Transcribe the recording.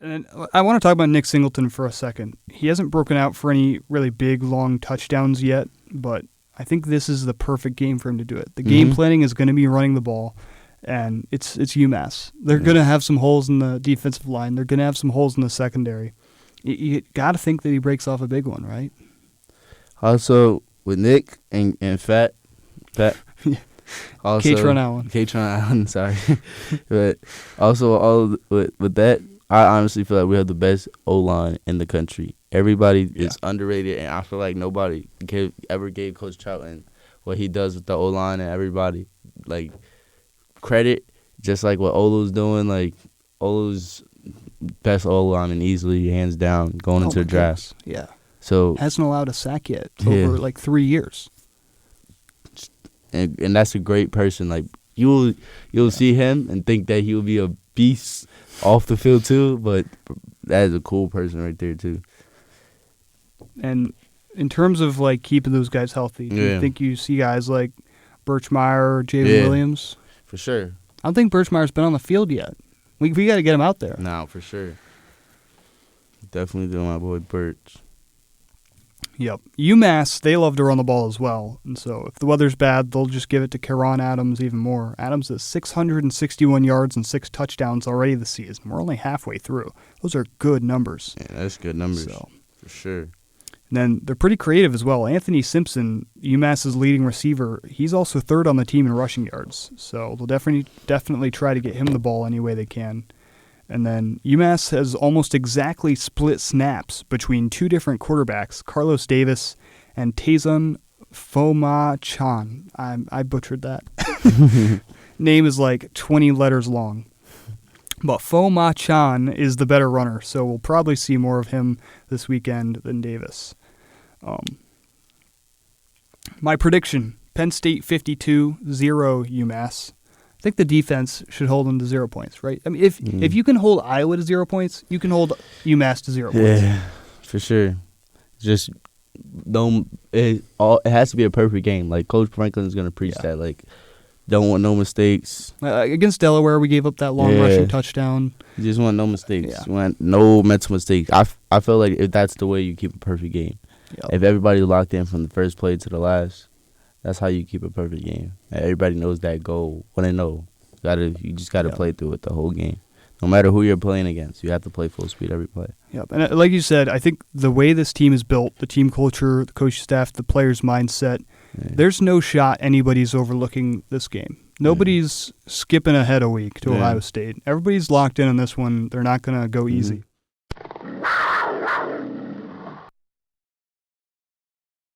And I want to talk about Nick Singleton for a second. He hasn't broken out for any really big, long touchdowns yet, but I think this is the perfect game for him to do it. The game planning is going to be running the ball, and it's UMass. They're going to have some holes in the defensive line. They're going to have some holes in the secondary. You got to think that he breaks off a big one, right? Also, with Nick and Fat. Also, Katron Allen, sorry. But also, with that, I honestly feel like we have the best O-line in the country. Everybody is underrated, and I feel like nobody ever gave Coach Troughton what he does with the O-line and everybody, like, credit, just like what Olu's doing. Like, Olu's best O-line and easily, hands down, going into the draft. Yeah. So hasn't allowed a sack yet over, like, 3 years. And that's a great person. Like, you'll see him and think that he'll be a beast off the field too, but that is a cool person right there too. And in terms of like keeping those guys healthy, do you think you see guys like Birchmeier or Jalen Williams? For sure. I don't think Birchmeier's been on the field yet. We got to get him out there. No, for sure. Definitely doing my boy Birch. Yep. UMass, they love to run the ball as well. And so if the weather's bad, they'll just give it to Karan Adams even more. Adams has 661 yards and 6 touchdowns already this season. We're only halfway through. Those are good numbers. Yeah, that's good numbers. For sure. And then they're pretty creative as well. Anthony Simpson, UMass's leading receiver, he's also third on the team in rushing yards. So they'll definitely try to get him the ball any way they can. And then UMass has almost exactly split snaps between 2 different quarterbacks, Carlos Davis and Tazon Foma-Chan. I butchered that. Name is like 20 letters long. But Foma-Chan is the better runner, so we'll probably see more of him this weekend than Davis. My prediction, Penn State 52-0 UMass. I think the defense should hold them to 0 points, right? I mean, if you can hold Iowa to 0 points, you can hold UMass to 0 points. Yeah, for sure. Just it has to be a perfect game. Like Coach Franklin's gonna preach that. Like, don't want no mistakes. Against Delaware, we gave up that long rushing touchdown. You just want no mistakes. You want no mental mistakes. I feel like if that's the way you keep a perfect game. Yep. If everybody's locked in from the first play to the last. That's how you keep a perfect game. Everybody knows that goal. When they know, you just got to play through it the whole game. No matter who you're playing against, you have to play full speed every play. Yep. And like you said, I think the way this team is built, the team culture, the coaching staff, the players' mindset, there's no shot anybody's overlooking this game. Nobody's skipping ahead a week to Ohio State. Everybody's locked in on this one. They're not going to go easy.